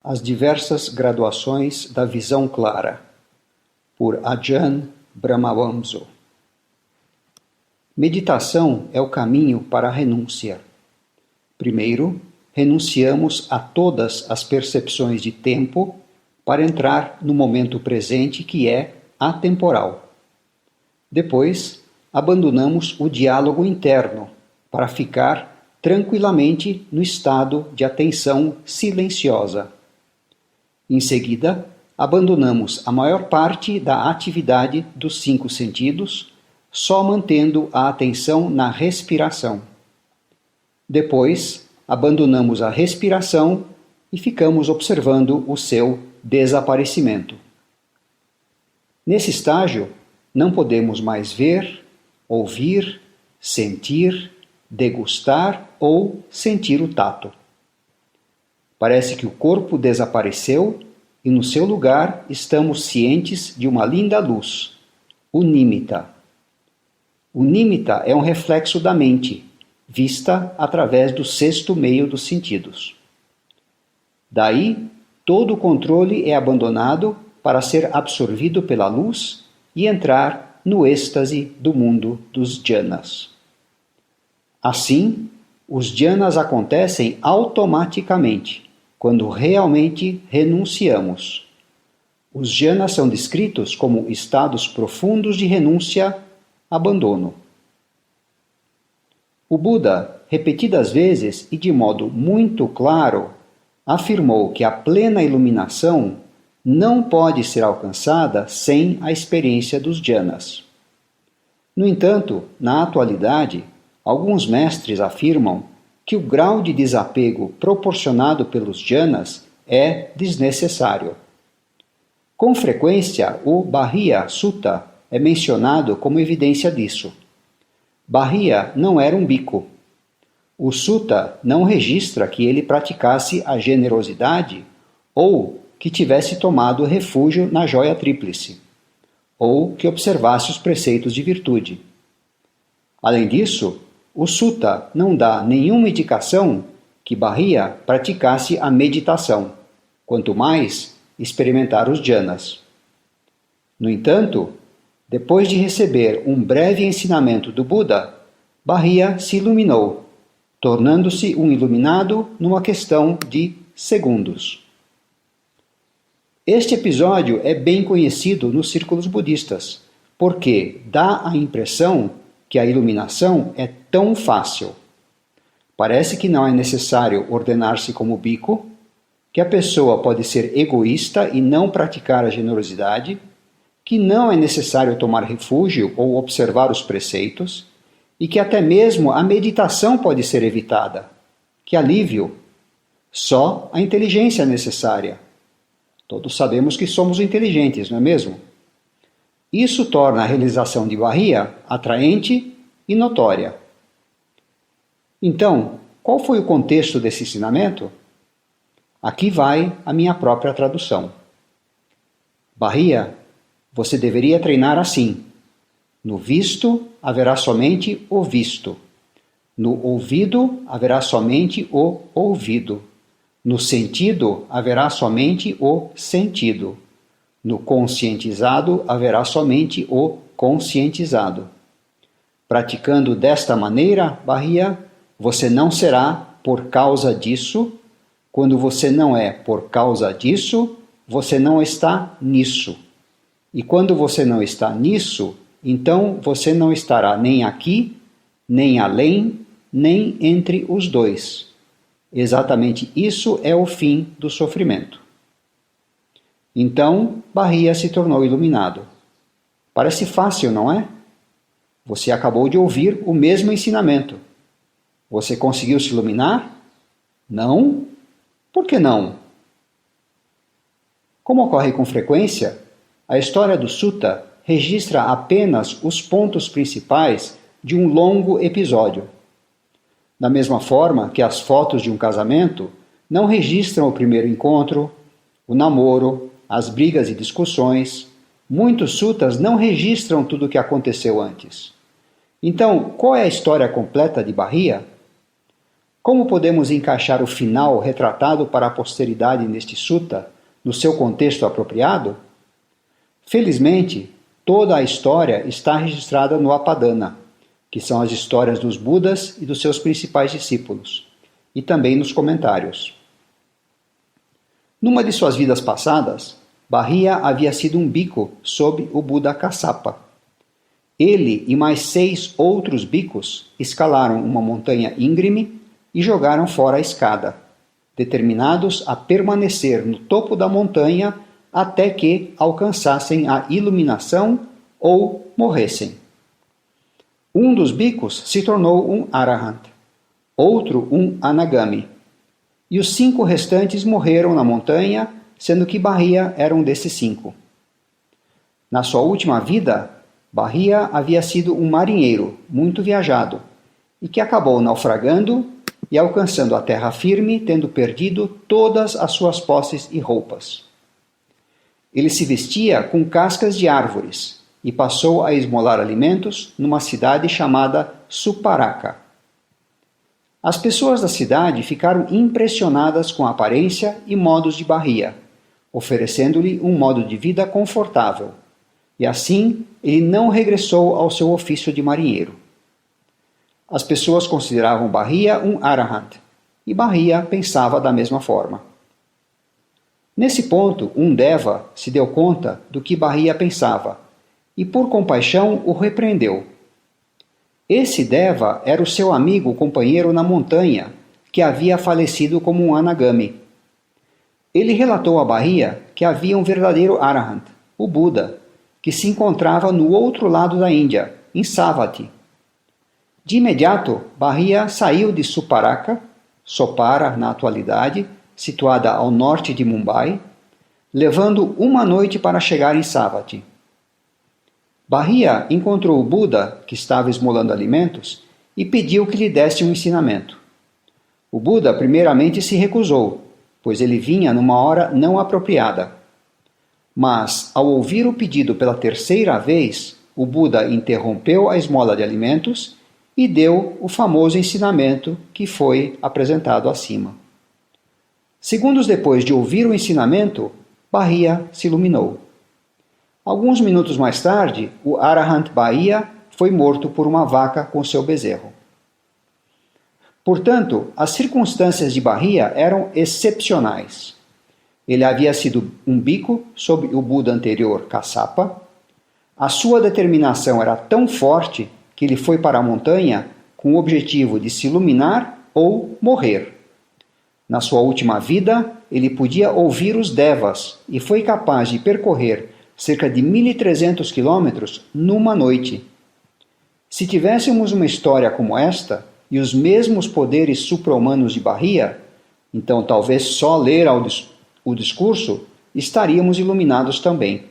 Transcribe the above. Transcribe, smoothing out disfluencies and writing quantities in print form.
As diversas graduações da visão clara, por Ajahn Brahmavamso. Meditação é o caminho para a renúncia. Primeiro, renunciamos a todas as percepções de tempo para entrar no momento presente, que é atemporal. Depois, abandonamos o diálogo interno para ficar tranquilamente no estado de atenção silenciosa. Em seguida, abandonamos a maior parte da atividade dos 5 sentidos, só mantendo a atenção na respiração. Depois, abandonamos a respiração e ficamos observando o seu desaparecimento. Nesse estágio, não podemos mais ver, ouvir, sentir, degustar ou sentir o tato. Parece que o corpo desapareceu e no seu lugar estamos cientes de uma linda luz, o nímita. O nímita é um reflexo da mente, vista através do 6º meio dos sentidos. Daí, todo o controle é abandonado para ser absorvido pela luz e entrar no êxtase do mundo dos jhanas. Assim, os jhanas acontecem automaticamente, quando realmente renunciamos. Os jhanas são descritos como estados profundos de renúncia, abandono. O Buda, repetidas vezes e de modo muito claro, afirmou que a plena iluminação não pode ser alcançada sem a experiência dos jhanas. No entanto, na atualidade, alguns mestres afirmam que o grau de desapego proporcionado pelos jhanas é desnecessário. Com frequência, o Bahia Sutta é mencionado como evidência disso. Bahia não era um bhikkhu. O Sutta não registra que ele praticasse a generosidade ou que tivesse tomado refúgio na joia tríplice, ou que observasse os preceitos de virtude. Além disso, o Sutta não dá nenhuma indicação que Bahia praticasse a meditação, quanto mais experimentar os jhanas. No entanto, depois de receber um breve ensinamento do Buda, Bahia se iluminou, tornando-se um iluminado numa questão de segundos. Este episódio é bem conhecido nos círculos budistas, porque dá a impressão que a iluminação é tão fácil. Parece que não é necessário ordenar-se como bhikkhu, que a pessoa pode ser egoísta e não praticar a generosidade, que não é necessário tomar refúgio ou observar os preceitos, e que até mesmo a meditação pode ser evitada. Que alívio! Só a inteligência é necessária. Todos sabemos que somos inteligentes, não é mesmo? Isso torna a realização de Bahia atraente e notória. Então, qual foi o contexto desse ensinamento? Aqui vai a minha própria tradução. Bahia, você deveria treinar assim. No visto haverá somente o visto. No ouvido haverá somente o ouvido. No sentido haverá somente o sentido. No conscientizado haverá somente o conscientizado. Praticando desta maneira, Bahia, você não será por causa disso. Quando você não é por causa disso, você não está nisso. E quando você não está nisso, então você não estará nem aqui, nem além, nem entre os dois. Exatamente isso é o fim do sofrimento. Então, Bahia se tornou iluminado. Parece fácil, não é? Você acabou de ouvir o mesmo ensinamento. Você conseguiu se iluminar? Não? Por que não? Como ocorre com frequência, a história do Sutta registra apenas os pontos principais de um longo episódio. Da mesma forma que as fotos de um casamento não registram o primeiro encontro, o namoro, as brigas e discussões, muitos suttas não registram tudo o que aconteceu antes. Então, qual é a história completa de Bahia? Como podemos encaixar o final retratado para a posteridade neste sutta no seu contexto apropriado? Felizmente, toda a história está registrada no Apadana, que são as histórias dos Budas e dos seus principais discípulos, e também nos comentários. Numa de suas vidas passadas, Barria havia sido um bico sob o Buda Kassapa. Ele e mais 6 outros bicos escalaram uma montanha íngreme e jogaram fora a escada, determinados a permanecer no topo da montanha até que alcançassem a iluminação ou morressem. Um dos bicos se tornou um Arahant, outro um Anagami, e os 5 restantes morreram na montanha, sendo que Barria era um desses 5. Na sua última vida, Barria havia sido um marinheiro muito viajado e que acabou naufragando e alcançando a terra firme, tendo perdido todas as suas posses e roupas. Ele se vestia com cascas de árvores e passou a esmolar alimentos numa cidade chamada Suparaka. As pessoas da cidade ficaram impressionadas com a aparência e modos de Barria, oferecendo-lhe um modo de vida confortável, e assim ele não regressou ao seu ofício de marinheiro. As pessoas consideravam Barria um Arahant, e Barria pensava da mesma forma. Nesse ponto, um Deva se deu conta do que Barria pensava, e por compaixão o repreendeu. Esse Deva era o seu amigo companheiro na montanha, que havia falecido como um Anagami. Ele relatou a Barria que havia um verdadeiro Arahant, o Buda, que se encontrava no outro lado da Índia, em Savatthi. De imediato, Barria saiu de Suparaka, Sopara na atualidade, situada ao norte de Mumbai, levando uma noite para chegar em Savatthi. Barria encontrou o Buda, que estava esmolando alimentos, e pediu que lhe desse um ensinamento. O Buda primeiramente se recusou, pois ele vinha numa hora não apropriada. Mas, ao ouvir o pedido pela terceira vez, o Buda interrompeu a esmola de alimentos e deu o famoso ensinamento que foi apresentado acima. Segundos depois de ouvir o ensinamento, Barria se iluminou. Alguns minutos mais tarde, o Arahant Barria foi morto por uma vaca com seu bezerro. Portanto, as circunstâncias de Barria eram excepcionais. Ele havia sido um bico sob o Buda anterior Kassapa. A sua determinação era tão forte que ele foi para a montanha com o objetivo de se iluminar ou morrer. Na sua última vida, ele podia ouvir os Devas e foi capaz de percorrer cerca de 1.300 quilômetros numa noite. Se tivéssemos uma história como esta e os mesmos poderes supra-humanos de Barria, então talvez só ler o discurso estaríamos iluminados também.